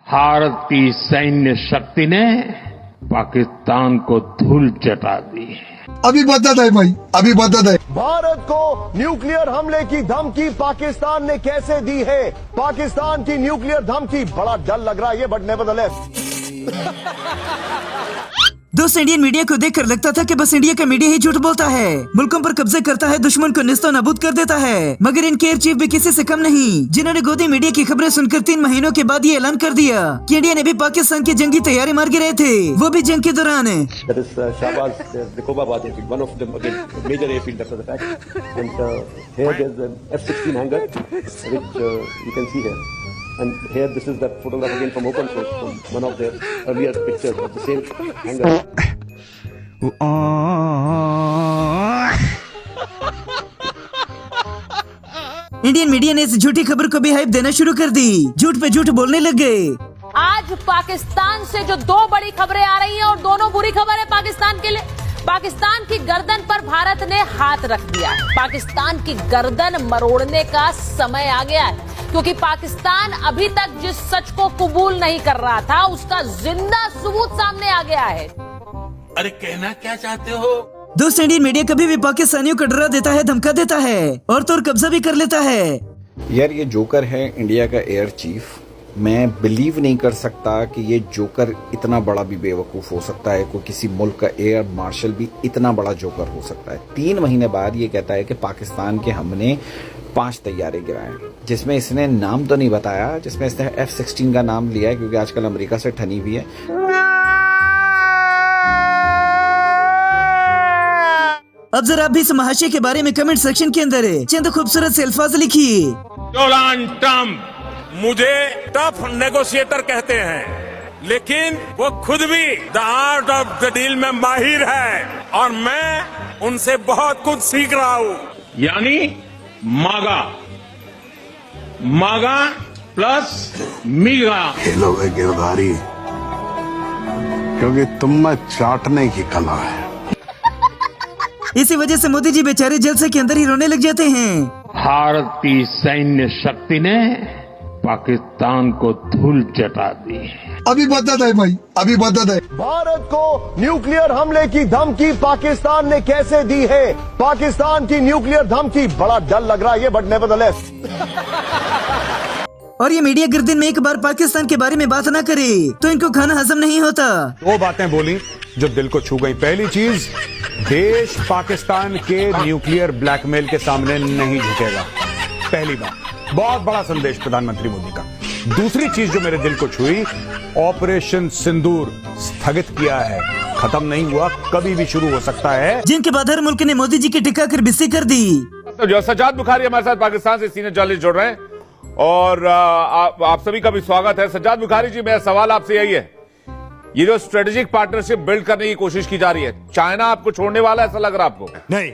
भारतीय सैन्य शक्ति ने पाकिस्तान को धूल चटा दी। अभी बदत है भाई, अभी बदत है। भारत को न्यूक्लियर हमले की धमकी पाकिस्तान ने कैसे दी है? पाकिस्तान की न्यूक्लियर धमकी, बड़ा डर लग रहा है ये, बट नेवरदलेस। दोस्त, इंडियन मीडिया को देखकर लगता था कि बस इंडिया का मीडिया ही झूठ बोलता है, मुल्कों पर कब्जे करता है, दुश्मन को निस्तो नाबूद कर देता है। मगर इनके एयर चीफ भी किसी से कम नहीं, जिन्होंने गोदी मीडिया की खबरें सुनकर 3 महीनों के बाद ये ऐलान कर दिया कि इंडिया ने भी पाकिस्तान की जंगी तैयारी मार गिराए थे, वो भी जंग के दौरान। And here, this is that photograph again from open source, from one of their earlier pictures of the same hangar. Indian media ने इस झूठी खबर को भी हाइप देना शुरू कर दी, झूठ पे झूठ बोलने लग गए। आज पाकिस्तान से जो 2 बड़ी खबरें आ रही हैं और दोनों बुरी खबर है पाकिस्तान के लिए। पाकिस्तान की गर्दन पर भारत ने हाथ रख दिया है। पाकिस्तान की गर्दन मरोड़ने का समय आ गया है, क्योंकि पाकिस्तान अभी तक जिस सच को कबूल नहीं कर रहा था, उसका जिंदा सबूत सामने आ गया है। अरे कहना क्या चाहते हो? दोस्त, इंडियन मीडिया कभी भी पाकिस्तानियों को डरा देता है, धमका देता है और तो और कब्जा भी कर लेता है। यार, ये जोकर है इंडिया का एयर चीफ। मैं बिलीव नहीं कर सकता कि ये जोकर इतना बड़ा भी बेवकूफ हो सकता है, कोई किसी मुल्क का एयर मार्शल भी इतना बड़ा जोकर हो सकता है। 3 महीने बाद ये कहता है कि पाकिस्तान के हमने 5 तैयारे गिराए, जिसमें इसने नाम तो नहीं बताया, जिसमें इसने F-16 का नाम लिया है, क्योंकि आजकल अमेरिका से ठनी हुई है। अब जरा आप भी इस महाशय के बारे में कमेंट सेक्शन के अंदर चंद खूबसूरत से अल्फाज लिखिए। डोनाल्ड ट्रंप मुझे टफ नेगोशिएटर कहते हैं, लेकिन वो खुद भी the art of the deal में माहिर है और मैं उनसे बहुत कुछ सीख रहा हूँ। यानी मागा प्लस मीगा। खेलो वे गिरधारी, क्योंकि तुम में चाटने की कला है। इसी वजह से मोदी जी बेचारे जलसे के अंदर ही रोने लग जाते हैं। भारतीय सैन्य शक्ति ने पाकिस्तान को धूल चटा दी। अभी बदत है भाई, अभी बदत है। भारत को न्यूक्लियर हमले की धमकी पाकिस्तान ने कैसे दी है? पाकिस्तान की न्यूक्लियर धमकी, बड़ा डर लग रहा है ये, बट नेवरदलेस। और ये मीडिया गिरदिन में एक बार पाकिस्तान के बारे में बात ना करे तो इनको खाना हजम नहीं होता। 2 बातें बोली जो दिल को छू गई। पहली चीज, देश पाकिस्तान के न्यूक्लियर ब्लैकमेल के सामने नहीं झुकेगा। पहली बात, बहुत बड़ा संदेश प्रधानमंत्री मोदी का। दूसरी चीज जो मेरे दिल को छुई, ऑपरेशन सिंदूर स्थगित किया है, खत्म नहीं हुआ, कभी भी शुरू हो सकता है। जिनके बाद हर मुल्क ने मोदी जी की टिक्का कर बिस्सी कर दी। तो जो सज्जाद बुखारी हमारे साथ पाकिस्तान से सीनियर जर्नलिस्ट जुड़ रहे हैं और आप सभी का भी स्वागत है। सज्जाद बुखारी जी, मेरा सवाल आपसे यही है, ये जो स्ट्रेटेजिक पार्टनरशिप बिल्ड करने की कोशिश की जा रही है, चाइना आपको छोड़ने वाला है, ऐसा लग रहा है आपको? नहीं।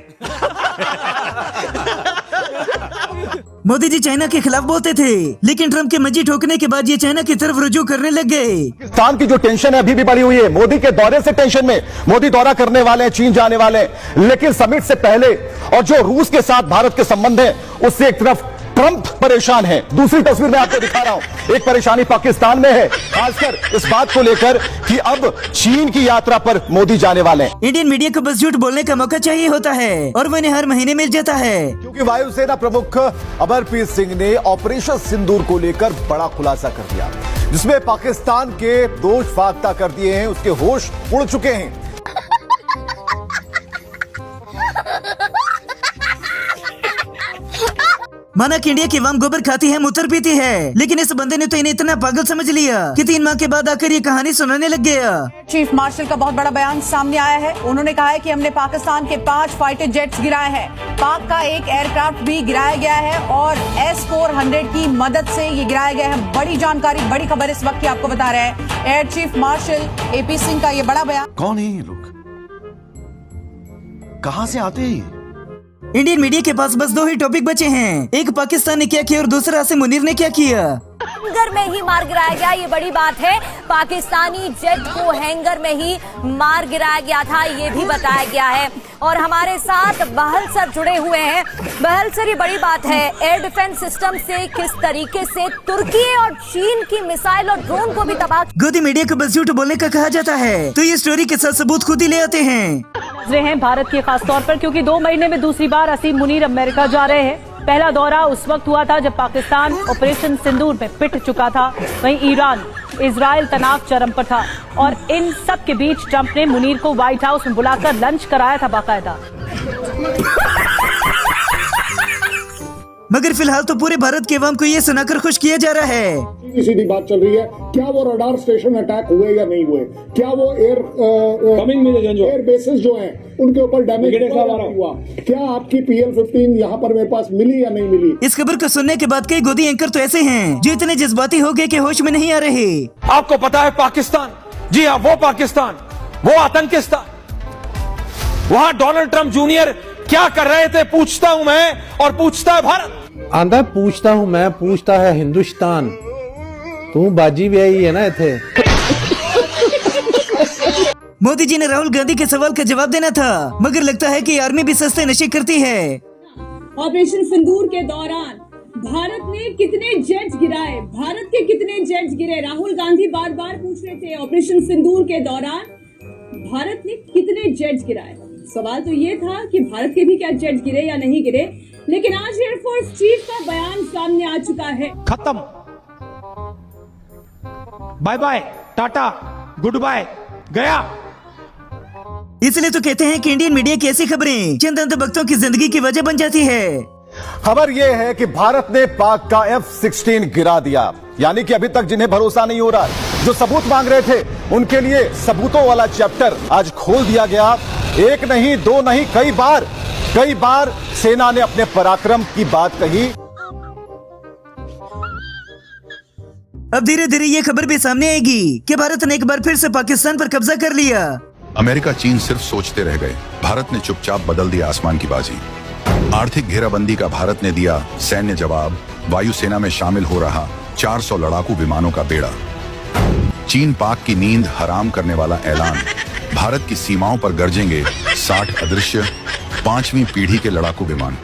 मोदी जी चाइना के खिलाफ बोलते थे, लेकिन ट्रंप के मंजी ठोकने के बाद ये चाइना की तरफ रुजू करने लग गए। पाकिस्तान की जो टेंशन है अभी भी बढ़ी हुई है। मोदी के दौरे से टेंशन में, मोदी दौरा करने वाले हैं, चीन जाने वाले हैं, लेकिन समिट से पहले और जो रूस के साथ भारत के संबंध है, उससे एक तरफ ट्रंप परेशान है। दूसरी तस्वीर में आपको दिखा रहा हूं, एक परेशानी पाकिस्तान में है, खासकर इस बात को लेकर कि अब चीन की यात्रा पर मोदी जाने वाले हैं। इंडियन मीडिया को बस झूठ बोलने का मौका चाहिए होता है और वो इन्हें हर महीने मिल जाता है। क्योंकि वायुसेना प्रमुख अमरप्रीत सिंह ने ऑपरेशन सिंदूर को लेकर बड़ा खुलासा कर दिया, जिसमें पाकिस्तान के दोष फाख्ता कर दिए हैं, उसके होश उड़ चुके हैं। माना कि इंडिया की अवाम गोबर खाती है, मूत्र पीती है, लेकिन इस बंदे ने तो इन्हें इतना पागल समझ लिया कि 3 माह के बाद आकर ये कहानी सुनाने लग गया। चीफ मार्शल का बहुत बड़ा बयान सामने आया है। उन्होंने कहा है कि हमने पाकिस्तान के 5 फाइटर जेट्स गिराए हैं, पाक का एक एयरक्राफ्ट भी गिराया गया है और S-400 की मदद से ये गिराया गया है। बड़ी जानकारी, बड़ी खबर इस वक्त की आपको बता रहे हैं air chief marshal AP Singh का ये बड़ा बयान। कौन है ये लोग, कहां से आते हैं? इंडियन मीडिया के पास बस 2 ही टॉपिक बचे हैं, एक पाकिस्तान ने क्या किया और दूसरा आसिम मुनीर ने क्या किया। हैंगर में ही मार गिराया गया, ये बड़ी बात है। पाकिस्तानी जेट को हैंगर में ही मार गिराया गया था, ये भी बताया गया है। और हमारे साथ बहल सर जुड़े हुए हैं। बहल सर, ये बड़ी बात है, एयर डिफेंस सिस्टम से किस तरीके से तुर्की और चीन की मिसाइल और ड्रोन को भी तबाह। गोदी मीडिया को बस झूठ बोलने का कहा जाता है, तो ये स्टोरी के साथ सबूत खुद ही ले आते हैं भारत के खास तौर पर, क्योंकि 2 महीने में दूसरी बार असीम मुनीर अमेरिका जा रहे हैं। पहला दौरा उस वक्त हुआ था जब पाकिस्तान ऑपरेशन सिंदूर में पिट चुका था, वहीं ईरान इजराइल तनाव चरम पर था, और इन सब के बीच ट्रंप ने मुनीर को व्हाइट हाउस में बुलाकर लंच कराया था बाकायदा। मगर फिलहाल तो पूरे भारत के अवाम को ये सुनाकर खुश किया जा रहा है। सीधी बात चल रही है, क्या वो रडार स्टेशन अटैक हुए या नहीं हुए, क्या वो एयर बेसेस जो हैं उनके ऊपर डैमेज हुआ, क्या आपकी PL-15 यहाँ पर मेरे पास मिली या नहीं मिली। इस खबर को सुनने के बाद कई गोदी एंकर तो ऐसे हैं जो इतने जज्बाती हो गए कि होश में नहीं आ रहे। आपको पता है पाकिस्तान, जी हाँ वो पाकिस्तान, वो आतंकिस्तान, वहां डोनाल्ड ट्रंप जूनियर क्या कर रहे थे, पूछता हूं मैं और पूछता है भारत। आंदा पूछता हूं मैं, पूछता है हिंदुस्तान, तू बाजी भी आई है ना इथे। मोदी जी ने राहुल गांधी के सवाल का जवाब देना था, मगर लगता है कि आर्मी भी सस्ते नशे करती है। ऑपरेशन सिंदूर के दौरान भारत ने कितने जेट्स गिराए, भारत के कितने जेट्स गिरे, राहुल गांधी बार बार पूछ रहे थे ऑपरेशन सिंदूर के दौरान भारत ने कितने जेट्स गिराए। सवाल तो ये था कि भारत के भी क्या जेट्स गिरे या नहीं गिरे, लेकिन आज एयरफोर्स चीफ का बयान सामने आ चुका है। खत्म, bye bye, tata, goodbye, गया। इसलिए तो कहते हैं कि इंडियन मीडिया की ऐसी खबरें चंद अंधभक्तों की जिंदगी की वजह बन जाती है। खबर यह है कि भारत ने पाक का F-16 गिरा दिया, यानी कि अभी तक जिन्हें भरोसा नहीं हो रहा, जो सबूत मांग रहे थे, उनके लिए सबूतों वाला चैप्टर आज खोल दिया गया। एक नहीं, दो नहीं, कई बार सेना ने अपने पराक्रम की बात कही। अब धीरे धीरे ये खबर भी सामने आएगी कि भारत ने एक बार फिर से पाकिस्तान पर कब्जा कर लिया। अमेरिका चीन सिर्फ सोचते रह गए, भारत ने चुपचाप बदल दिया आसमान की बाजी। आर्थिक घेराबंदी का भारत ने दिया सैन्य जवाब, वायुसेना में शामिल हो रहा 400 लड़ाकू विमानों का बेड़ा। चीन पाक की नींद हराम करने वाला ऐलान, भारत की सीमाओं पर गरजेंगे 60 अदृश्य 5वीं पीढ़ी के लड़ाकू विमान।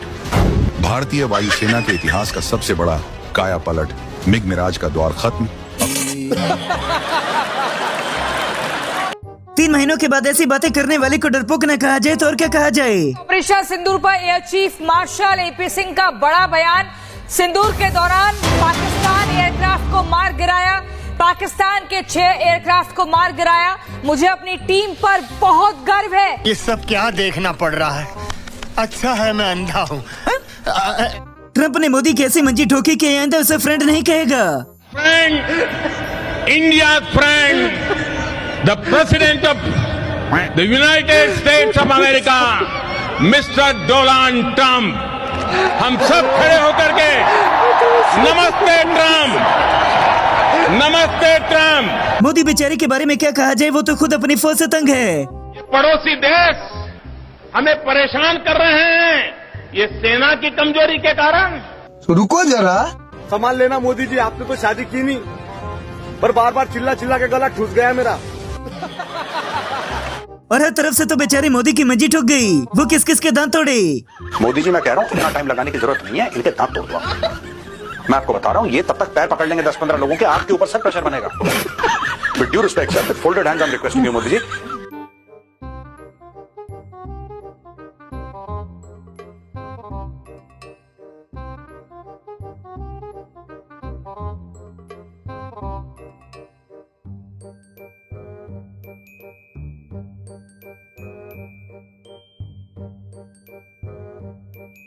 भारतीय वायुसेना के इतिहास का सबसे बड़ा काया पलट, मिग मिराज का दौर खत्म। 3 महीनों के बाद ऐसी बातें करने वाले को डरपोक न कहा जाए तो और क्या कहा जाए। ऑपरेशन सिंदूर पर air chief marshal AP Singh का बड़ा बयान। सिंदूर के दौरान पाकिस्तान एयरक्राफ्ट को मार गिराया, पाकिस्तान के 6 एयरक्राफ्ट को मार गिराया। मुझे अपनी टीम पर बहुत गर्व है। ये सब क्या देखना पड़ रहा है, अच्छा है मैं अंधा हूँ। ट्रंप ने मोदी की ऐसी मंजी ठोकी कि आइंदा उसे फ्रेंड नहीं कहेगा। Friend, India friend, the president of the United states of America mister Donald Trump, हम सब खड़े होकर के नमस्ते ट्रंप, नमस्ते ट्रंप। मोदी बेचारे के बारे में क्या कहा जाए, वो तो खुद अपनी फौज से तंग है। पड़ोसी देश हमें परेशान कर रहे हैं, ये सेना की कमजोरी के कारण। तो रुको जरा, संभाल लेना मोदी जी, आपने तो शादी की नहीं, पर बार बार चिल्ला चिल्ला के गला ठूस गया मेरा। और हर तरफ से तो बेचारे मोदी की मंजी ठुक गई, वो किस किस के दांत तोड़े। मोदी जी मैं कह रहा हूँ इतना टाइम लगाने की जरूरत नहीं है, इनके दांत तोड़ दो। मैं आपको बता रहा हूँ, ये तब तक पैर पकड़ लेंगे 10-15 लोगों के, आपके ऊपर सब प्रेशर बनेगा। With due respect sir, with folded hands I am requesting you Modi ji,